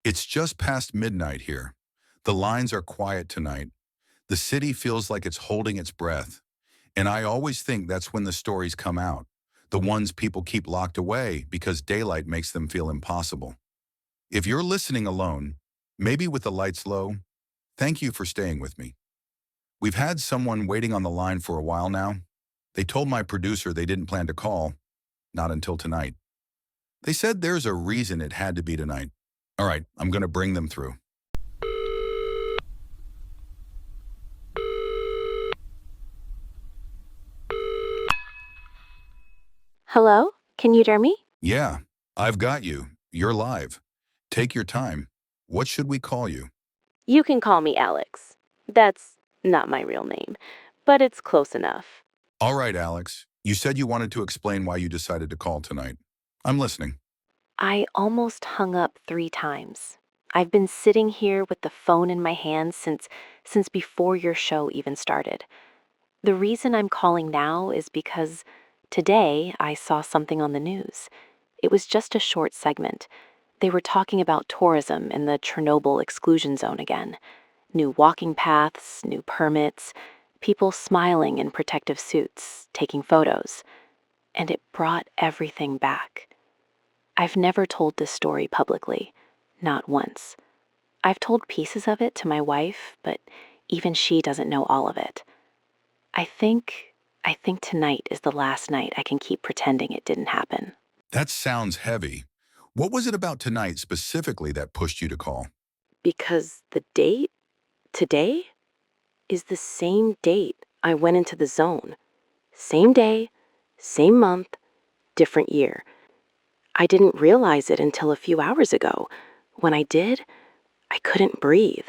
It's just past midnight here. The lines are quiet tonight. The city feels like it's holding its breath. And I always think that's when the stories come out. The ones people keep locked away because daylight makes them feel impossible. If you're listening alone, maybe with the lights low, thank you for staying with me. We've had someone waiting on the line for a while now. They told my producer they didn't plan to call, not until tonight. They said there's a reason it had to be tonight. All right, I'm going to bring them through. Hello? Can you hear me? Yeah, I've got you. You're live. Take your time. What should we call you? You can call me Alex. That's not my real name, but it's close enough. All right, Alex. You said you wanted to explain why you decided to call tonight. I'm listening. I almost hung up 3 times. I've been sitting here with the phone in my hand since before your show even started. The reason I'm calling now is because today I saw something on the news. It was just a short segment. They were talking about tourism in the Chernobyl exclusion zone again. New walking paths, new permits, people smiling in protective suits, taking photos. And it brought everything back. I've never told this story publicly, not once. I've told pieces of it to my wife, but even she doesn't know all of it. I think tonight is the last night I can keep pretending it didn't happen. That sounds heavy. What was it about tonight specifically that pushed you to call? Because the date, today, is the same date I went into the zone. Same day, same month, different year. I didn't realize it until a few hours ago. When I did, I couldn't breathe.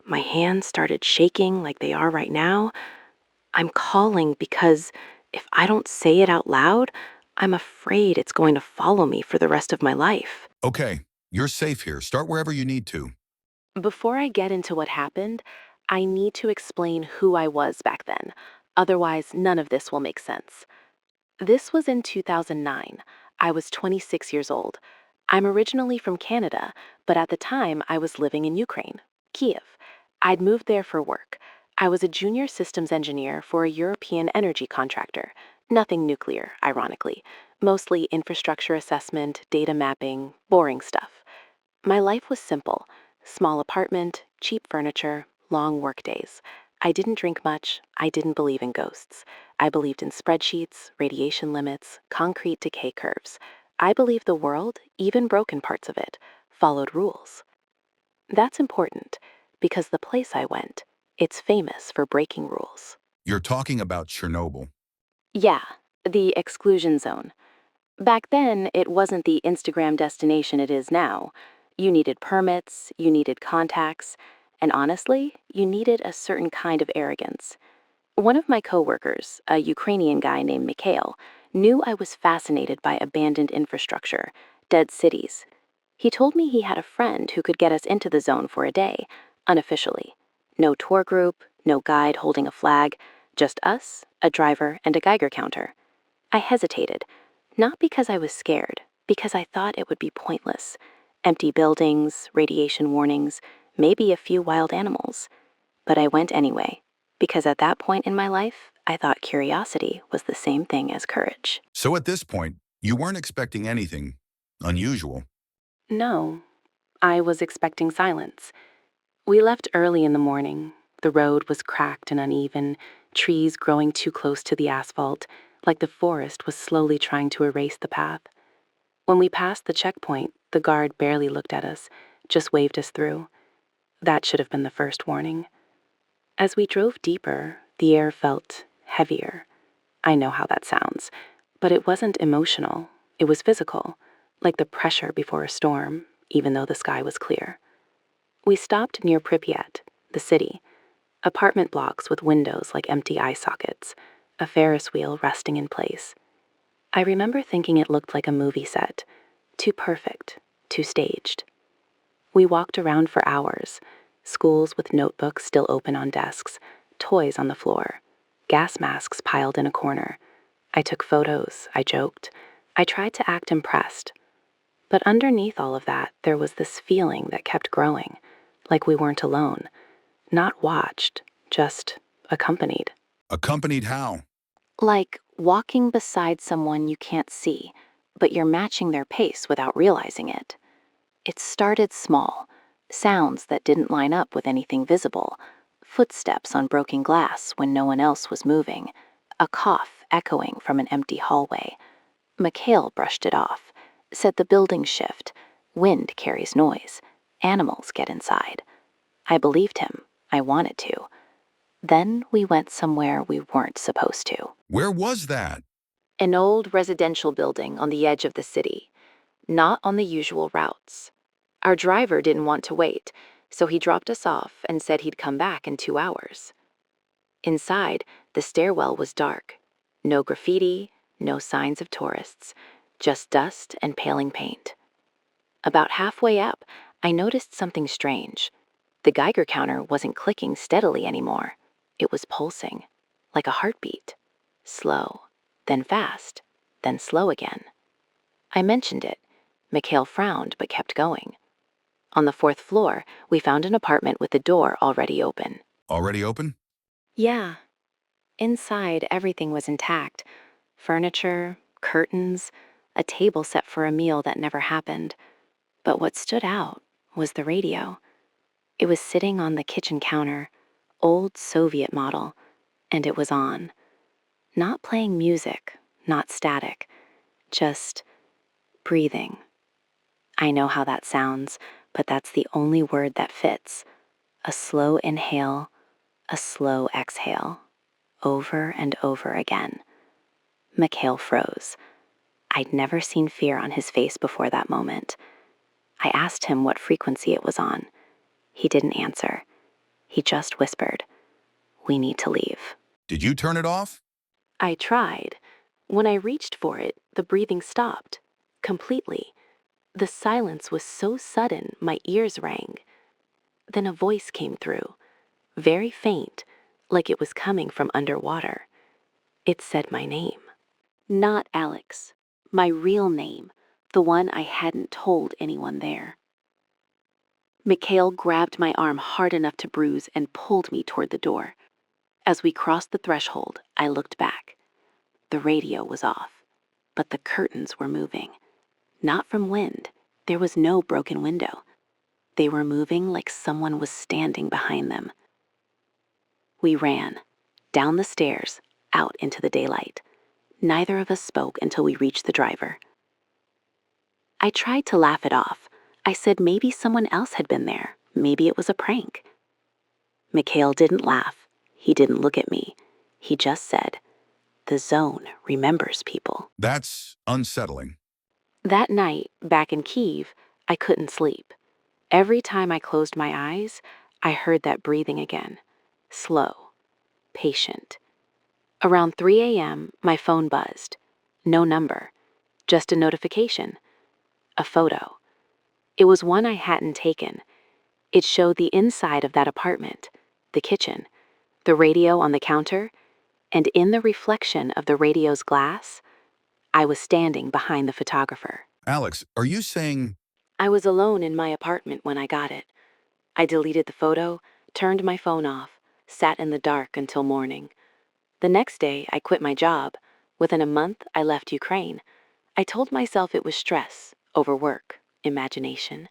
My hands started shaking like they are right now. I'm calling because if I don't say it out loud, I'm afraid it's going to follow me for the rest of my life. Okay, you're safe here. Start wherever you need to. Before I get into what happened, I need to explain who I was back then. Otherwise, none of this will make sense. This was in 2009. I was 26 years old. I'm originally from Canada, but at the time I was living in Ukraine, Kiev. I'd moved there for work. I was a junior systems engineer for a European energy contractor. Nothing nuclear, ironically. Mostly infrastructure assessment, data mapping, boring stuff. My life was simple: small apartment, cheap furniture, long work days. I didn't drink much. I didn't believe in ghosts. I believed in spreadsheets, radiation limits, concrete decay curves. I believed the world, even broken parts of it, followed rules. That's important because the place I went, it's famous for breaking rules. You're talking about Chernobyl. Yeah, the exclusion zone. Back then, it wasn't the Instagram destination it is now. You needed permits, you needed contacts, and honestly, you needed a certain kind of arrogance. One of my coworkers, a Ukrainian guy named Mikhail, knew I was fascinated by abandoned infrastructure, dead cities. He told me he had a friend who could get us into the zone for a day, unofficially. No tour group, no guide holding a flag, just us, a driver, and a Geiger counter. I hesitated, not because I was scared, because I thought it would be pointless. Empty buildings, radiation warnings, maybe a few wild animals. But I went anyway, because at that point in my life, I thought curiosity was the same thing as courage. So at this point, you weren't expecting anything unusual. No, I was expecting silence. We left early in the morning. The road was cracked and uneven, trees growing too close to the asphalt, like the forest was slowly trying to erase the path. When we passed the checkpoint, the guard barely looked at us, just waved us through. That should have been the first warning. As we drove deeper, the air felt heavier. I know how that sounds, but it wasn't emotional. It was physical, like the pressure before a storm, even though the sky was clear. We stopped near Pripyat, the city. Apartment blocks with windows like empty eye sockets, a Ferris wheel resting in place. I remember thinking it looked like a movie set, too perfect, too staged. We walked around for hours, schools with notebooks still open on desks, toys on the floor, gas masks piled in a corner. I took photos, I joked. I tried to act impressed. But underneath all of that, there was this feeling that kept growing, like we weren't alone, not watched, just accompanied. Accompanied how? Like walking beside someone you can't see, but you're matching their pace without realizing it. It started small, sounds that didn't line up with anything visible, footsteps on broken glass when no one else was moving, a cough echoing from an empty hallway. Mikhail brushed it off, said the buildings shift, wind carries noise, animals get inside. I believed him. I wanted to. Then we went somewhere we weren't supposed to. Where was that? An old residential building on the edge of the city, not on the usual routes. Our driver didn't want to wait, so he dropped us off and said he'd come back in 2 hours. Inside, the stairwell was dark. No graffiti, no signs of tourists, just dust and paling paint. About halfway up, I noticed something strange. The Geiger counter wasn't clicking steadily anymore. It was pulsing, like a heartbeat. Slow, then fast, then slow again. I mentioned it. Mikhail frowned but kept going. On the 4th floor, we found an apartment with the door already open. Already open? Yeah. Inside, everything was intact. Furniture, curtains, a table set for a meal that never happened. But what stood out was the radio. It was sitting on the kitchen counter, old Soviet model, and it was on. Not playing music, not static, just breathing. I know how that sounds, but that's the only word that fits. A slow inhale, a slow exhale, over and over again. Mikhail froze. I'd never seen fear on his face before that moment. I asked him what frequency it was on. He didn't answer. He just whispered, "We need to leave." Did you turn it off? I tried. When I reached for it, the breathing stopped. Completely. The silence was so sudden, my ears rang. Then a voice came through, very faint, like it was coming from underwater. It said my name. Not Alex. My real name, the one I hadn't told anyone there. Mikhail grabbed my arm hard enough to bruise and pulled me toward the door. As we crossed the threshold, I looked back. The radio was off, but the curtains were moving. Not from wind. There was no broken window. They were moving like someone was standing behind them. We ran, down the stairs, out into the daylight. Neither of us spoke until we reached the driver. I tried to laugh it off. I said maybe someone else had been there. Maybe it was a prank. Mikhail didn't laugh. He didn't look at me. He just said, "The zone remembers people." That's unsettling. That night, back in Kyiv, I couldn't sleep. Every time I closed my eyes, I heard that breathing again. Slow, patient. Around 3 a.m., my phone buzzed. No number, just a notification. A photo. It was one I hadn't taken. It showed the inside of that apartment, the kitchen, the radio on the counter, and in the reflection of the radio's glass, I was standing behind the photographer. Alex, are you saying... I was alone in my apartment when I got it. I deleted the photo, turned my phone off, sat in the dark until morning. The next day, I quit my job. Within a month, I left Ukraine. I told myself it was stress, overwork, imagination.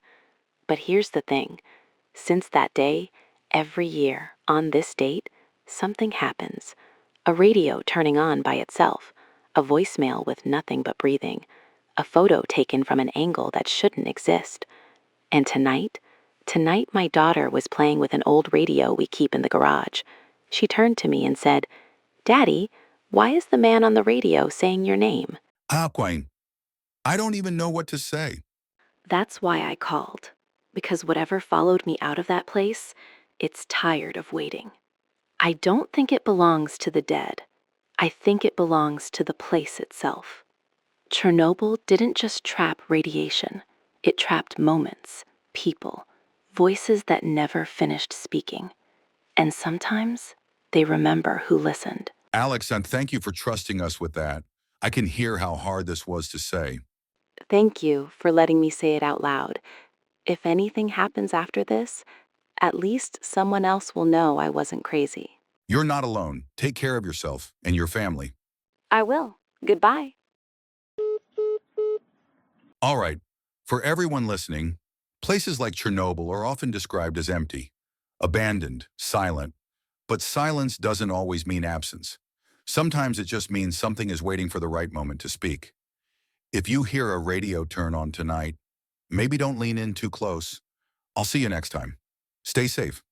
But here's the thing. Since that day, every year, on this date, something happens. A radio turning on by itself, a voicemail with nothing but breathing, a photo taken from an angle that shouldn't exist. And tonight my daughter was playing with an old radio we keep in the garage. She turned to me and said, "Daddy, why is the man on the radio saying your name?" Aquine, I don't even know what to say. That's why I called. Because whatever followed me out of that place, it's tired of waiting. I don't think it belongs to the dead. I think it belongs to the place itself. Chernobyl didn't just trap radiation. It trapped moments, people, voices that never finished speaking. And sometimes they remember who listened. Alex, and thank you for trusting us with that. I can hear how hard this was to say. Thank you for letting me say it out loud. If anything happens after this, at least someone else will know I wasn't crazy. You're not alone. Take care of yourself and your family. I will. Goodbye. All right, for everyone listening, places like Chernobyl are often described as empty, abandoned, silent, but silence doesn't always mean absence. Sometimes it just means something is waiting for the right moment to speak. If you hear a radio turn on tonight, maybe don't lean in too close. I'll see you next time. Stay safe.